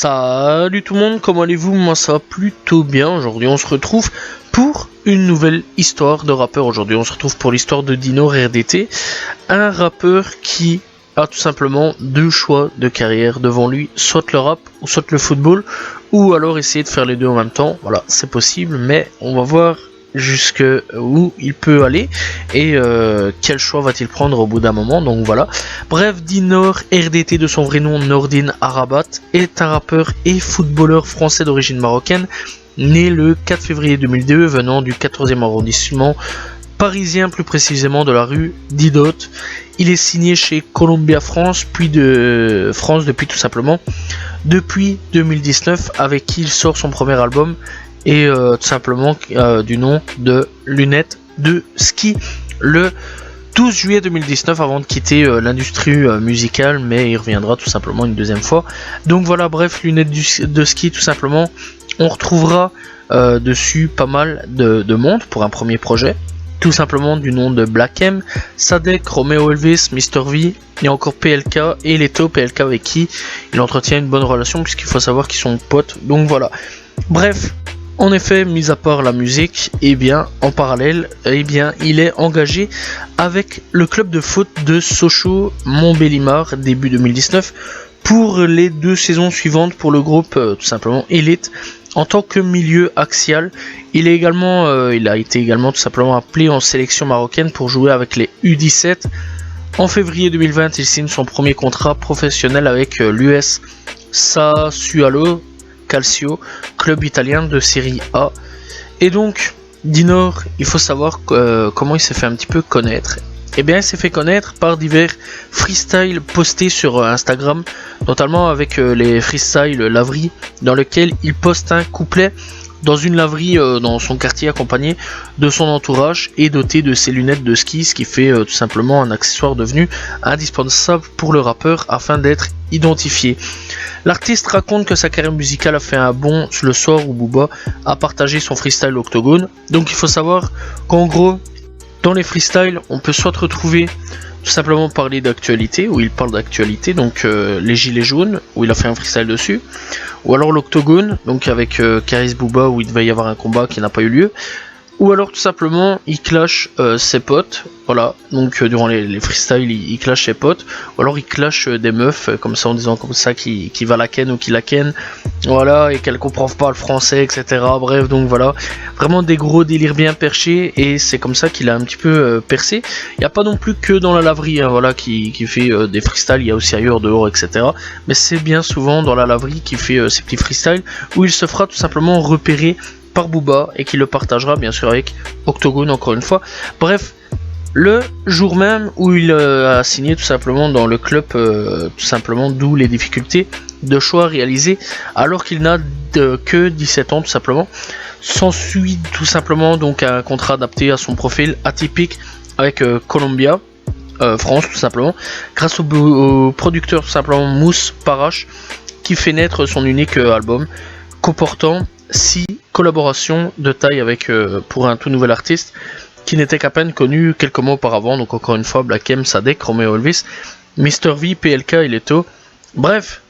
Salut tout le monde, comment allez-vous? Moi ça va plutôt bien. Aujourd'hui on se retrouve pour une nouvelle histoire de rappeur. Aujourd'hui on se retrouve pour l'histoire de Dino RDT, un rappeur qui a tout simplement deux choix de carrière devant lui, soit le rap ou soit le football, ou alors essayer de faire les deux en même temps. Voilà, c'est possible, mais on va voir jusque où il peut aller et quel choix va-t-il prendre au bout d'un moment. Donc voilà, bref, Dinor RDT, de son vrai nom Nordine Arabat, est un rappeur et footballeur français d'origine marocaine, né le 4 février 2002, venant du 14e arrondissement parisien, plus précisément de la rue Didot. Il est signé chez Columbia France, puis de France depuis 2019, avec qui il sort son premier album, et tout simplement du nom de Lunettes de ski, le 12 juillet 2019, avant de quitter l'industrie musicale, mais il reviendra tout simplement une deuxième fois. Donc voilà, bref, Lunettes de ski, tout simplement. On retrouvera dessus pas mal de monde pour un premier projet, tout simplement du nom de Black M, Sadek, Romeo Elvis, Mr V, et encore PLK et Leto, PLK avec qui il entretient une bonne relation, puisqu'il faut savoir qu'ils sont potes. Donc voilà, bref. En effet, mis à part la musique, en parallèle, il est engagé avec le club de foot de Sochaux Montbélimar début 2019 pour les 2 saisons suivantes pour le groupe tout simplement Elite en tant que milieu axial. Il a été également tout simplement appelé en sélection marocaine pour jouer avec les U17. En février 2020, il signe son premier contrat professionnel avec l'US Sassuolo Calcio, club italien de Série A. Et donc, Dinor, il faut savoir comment il s'est fait un petit peu connaître. Il s'est fait connaître par divers freestyles postés sur Instagram, notamment avec les freestyles laverie, dans lequel il poste un couplet dans une laverie dans son quartier, accompagné de son entourage et doté de ses lunettes de ski, ce qui fait tout simplement un accessoire devenu indispensable pour le rappeur afin d'être identifié. L'artiste raconte que sa carrière musicale a fait un bond le soir où Booba a partagé son freestyle Octogone. Donc il faut savoir qu'en gros, dans les freestyles, on peut soit retrouver tout simplement parler d'actualité, où il parle d'actualité, donc les gilets jaunes, où il a fait un freestyle dessus, ou alors l'Octogone, donc avec Karis Booba, où il devait y avoir un combat qui n'a pas eu lieu, ou alors tout simplement il clash ses potes, voilà, donc durant les freestyles il clash ses potes, ou alors il clash des meufs, comme ça en disant comme ça qui va la ken ou qui la ken, voilà, et qu'elle comprend pas le français, etc. Bref, donc voilà, vraiment des gros délires bien perchés, et c'est comme ça qu'il a un petit peu percé. Il n'y a pas non plus que dans la laverie, hein, voilà, qui fait des freestyles, il y a aussi ailleurs, dehors, etc. Mais c'est bien souvent dans la laverie qu'il fait ces petits freestyles, où il se fera tout simplement repérer par Booba et qui le partagera bien sûr avec Octogone encore une fois. Bref, le jour même où il a signé tout simplement dans le club, tout simplement, d'où les difficultés de choix réalisés alors qu'il n'a que 17 ans tout simplement, s'ensuit tout simplement donc un contrat adapté à son profil atypique avec Columbia France tout simplement, grâce au producteur tout simplement Mousse Parache, qui fait naître son unique album comportant 6 collaborations de taille avec pour un tout nouvel artiste qui n'était qu'à peine connu quelques mois auparavant. Donc encore une fois, Black M, Sadek, Romeo Elvis, Mr V, PLK et Leto. Bref,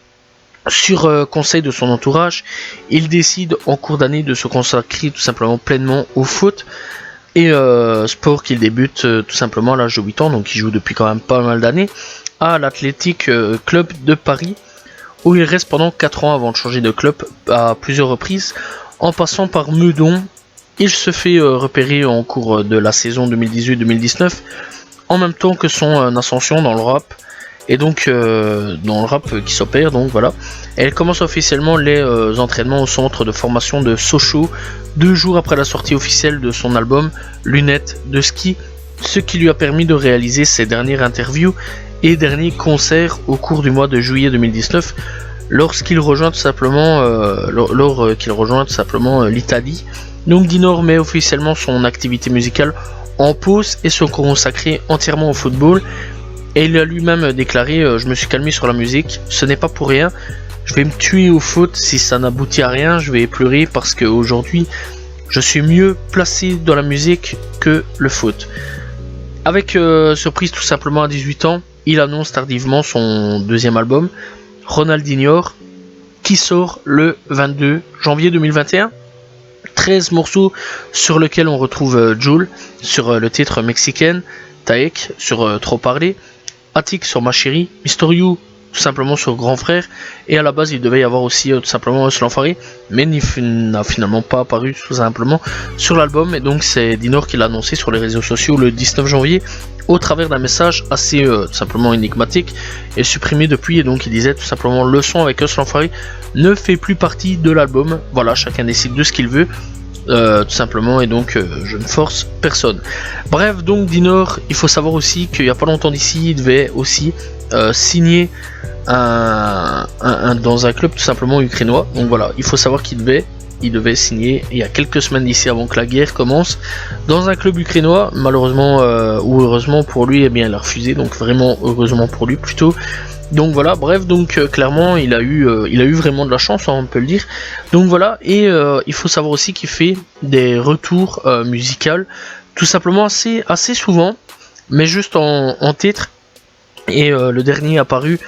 sur conseil de son entourage, il décide en cours d'année de se consacrer tout simplement pleinement au foot, et sport qu'il débute tout simplement à l'âge de 8 ans, donc il joue depuis quand même pas mal d'années, à l'Athletic Club de Paris, où il reste pendant 4 ans avant de changer de club à plusieurs reprises, en passant par Meudon. Il se fait repérer en cours de la saison 2018-2019, en même temps que son ascension dans le rap, et donc dans le rap qui s'opère, donc voilà. Elle commence officiellement les entraînements au centre de formation de Sochaux, 2 jours après la sortie officielle de son album Lunettes de ski, ce qui lui a permis de réaliser ses dernières interviews et dernier concert au cours du mois de juillet 2019, lorsqu'il rejoint tout simplement l'Italie. Donc Dinor met officiellement son activité musicale en pause et se consacrer entièrement au football, et il a lui-même déclaré je me suis calmé sur la musique, ce n'est pas pour rien, je vais me tuer au foot si ça n'aboutit à rien, je vais pleurer parce qu'aujourd'hui je suis mieux placé dans la musique que le foot. Avec surprise tout simplement, à 18 ans, il annonce tardivement son deuxième album, Ronaldinho, qui sort le 22 janvier 2021. 13 morceaux sur lesquels on retrouve Jul sur le titre Mexicaine, Taek sur Trop Parler, Attic sur Ma Chérie, Mister You tout simplement sur Grand Frère, et à la base il devait y avoir aussi tout simplement L'Enfoiré, mais n'a finalement pas apparu tout simplement sur l'album, et donc c'est Dinor qui l'a annoncé sur les réseaux sociaux le 19 janvier au travers d'un message assez tout simplement énigmatique et supprimé depuis, et donc il disait tout simplement le son avec L'Enfoiré ne fait plus partie de l'album, voilà, chacun décide de ce qu'il veut. Tout simplement, et donc je ne force personne. Bref, donc Dinor, il faut savoir aussi qu'il n'y a pas longtemps d'ici, il devait aussi signer dans un club tout simplement ukrainois. Donc voilà, il faut savoir qu'il devait signer il y a quelques semaines d'ici avant que la guerre commence dans un club ukrainois. Malheureusement ou heureusement pour lui, eh bien il a refusé, donc vraiment heureusement pour lui plutôt. Donc voilà, bref, donc clairement il a eu vraiment de la chance, hein, on peut le dire. Donc voilà, et il faut savoir aussi qu'il fait des retours musicaux tout simplement assez souvent, mais juste en titre. Et le dernier apparu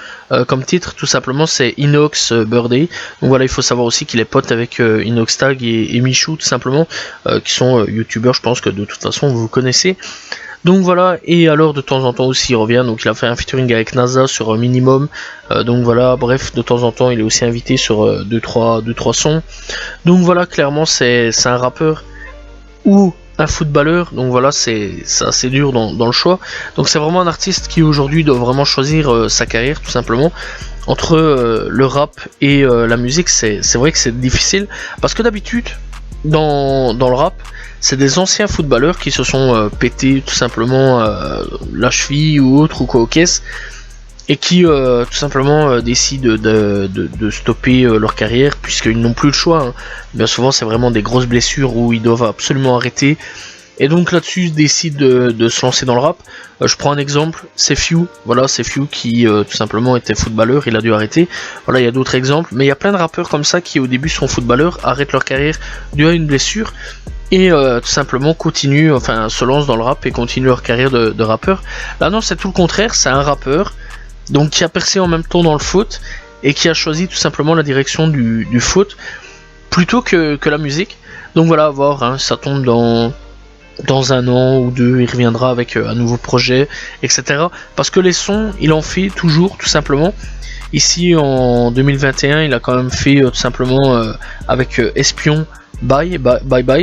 comme titre tout simplement c'est Inox Birthday. Donc voilà, il faut savoir aussi qu'il est pote avec Inox Tag et Michou tout simplement, qui sont youtubeurs, je pense que de toute façon vous connaissez. Donc voilà, et alors de temps en temps aussi il revient, donc il a fait un featuring avec NASA sur Minimum, donc voilà, bref, de temps en temps il est aussi invité sur 2-3 sons. Donc voilà, clairement c'est un rappeur ou un footballeur, donc voilà, c'est assez dur dans le choix. Donc c'est vraiment un artiste qui aujourd'hui doit vraiment choisir sa carrière tout simplement. Entre le rap et la musique, c'est vrai que c'est difficile, parce que d'habitude dans le rap, c'est des anciens footballeurs qui se sont pété tout simplement la cheville ou autre ou quoi aux caisses, et qui tout simplement décident de stopper leur carrière puisqu'ils n'ont plus le choix, hein. Bien souvent c'est vraiment des grosses blessures où ils doivent absolument arrêter, et donc là-dessus ils décident de se lancer dans le rap. Je prends un exemple, c'est Few, voilà, c'est Few qui tout simplement était footballeur, il a dû arrêter. Voilà, il y a d'autres exemples, mais il y a plein de rappeurs comme ça qui au début sont footballeurs, arrêtent leur carrière dû à une blessure, et tout simplement continuent, enfin se lancent dans le rap et continuent leur carrière de rappeur. Là non, c'est tout le contraire, c'est un rappeur donc qui a percé en même temps dans le foot et qui a choisi tout simplement la direction du foot plutôt que la musique. Donc voilà, à voir, hein, ça tombe dans un an ou deux, il reviendra avec un nouveau projet, etc. Parce que les sons, il en fait toujours tout simplement. Ici en 2021, il a quand même fait tout simplement avec Espion Bye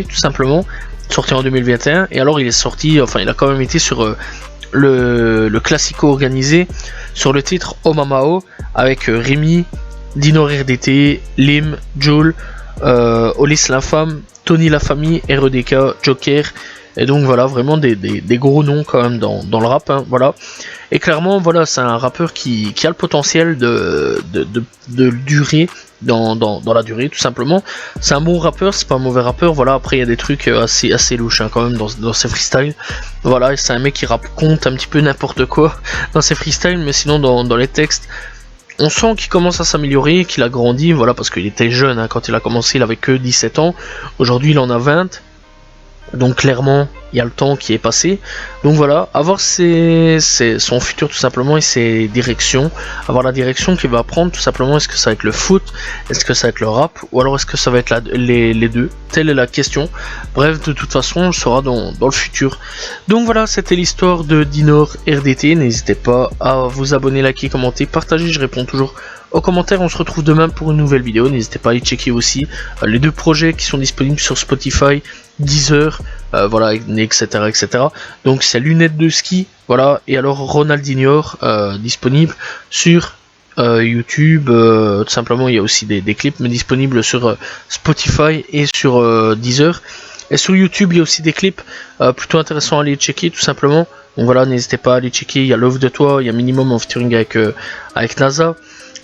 tout simplement, sorti en 2021. Et alors il est sorti, enfin il a quand même été sur le classico organisé sur le titre Oh Mamao avec Rémi, Dinor RDT, Lim, Jul, Olis l'infâme, Tony la famille, REDK, Joker. Et donc voilà, vraiment des gros noms quand même dans le rap, hein, voilà. Et clairement voilà, c'est un rappeur qui a le potentiel de durer dans la durée tout simplement. C'est un bon rappeur, c'est pas un mauvais rappeur, voilà. Après il y a des trucs assez louches, hein, quand même dans ses freestyles. Voilà, c'est un mec qui raconte un petit peu n'importe quoi dans ses freestyles, mais sinon dans les textes, on sent qu'il commence à s'améliorer, qu'il a grandi, voilà, parce qu'il était jeune, hein, quand il a commencé il avait que 17 ans, aujourd'hui il en a 20. Donc clairement, il y a le temps qui est passé. Donc voilà, avoir son futur tout simplement et ses directions. Avoir la direction qu'il va prendre tout simplement. Est-ce que ça va être le foot? Est-ce que ça va être le rap? Ou alors est-ce que ça va être les deux? Telle est la question. Bref, de toute façon, on le saura dans le futur. Donc voilà, c'était l'histoire de Dinor RDT. N'hésitez pas à vous abonner, liker, commenter, partager. Je réponds toujours aux commentaires. On se retrouve demain pour une nouvelle vidéo. N'hésitez pas à aller checker aussi les deux projets qui sont disponibles sur Spotify, Deezer, voilà, etc. Donc c'est lunettes de ski, voilà, et alors Ronaldinho disponible sur YouTube, tout simplement. Il y a aussi des clips, mais disponibles sur Spotify et sur Deezer. Et sur YouTube il y a aussi des clips plutôt intéressants à aller checker tout simplement. Donc voilà, n'hésitez pas à aller checker. Il y a Love de toi, il y a Minimum en featuring avec NASA,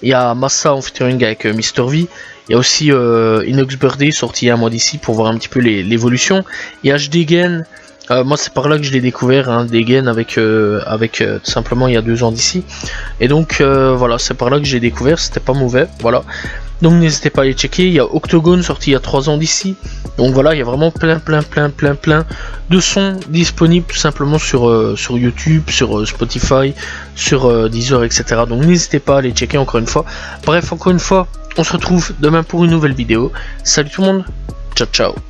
il y a Massa en featuring avec Mister V. Il y a aussi Inox Birthday sorti il y a un mois d'ici pour voir un petit peu l'évolution. Il y a HDGen, moi c'est par là que je l'ai découvert, hein, Degen avec tout simplement il y a 2 ans d'ici. Et donc voilà, c'est par là que j'ai découvert, c'était pas mauvais, voilà. Donc n'hésitez pas à les checker. Il y a Octogone sorti il y a 3 ans d'ici. Donc voilà, il y a vraiment plein de sons disponibles tout simplement sur YouTube, sur Spotify, sur Deezer, etc. Donc n'hésitez pas à les checker encore une fois. Bref, encore une fois, on se retrouve demain pour une nouvelle vidéo. Salut tout le monde, ciao ciao.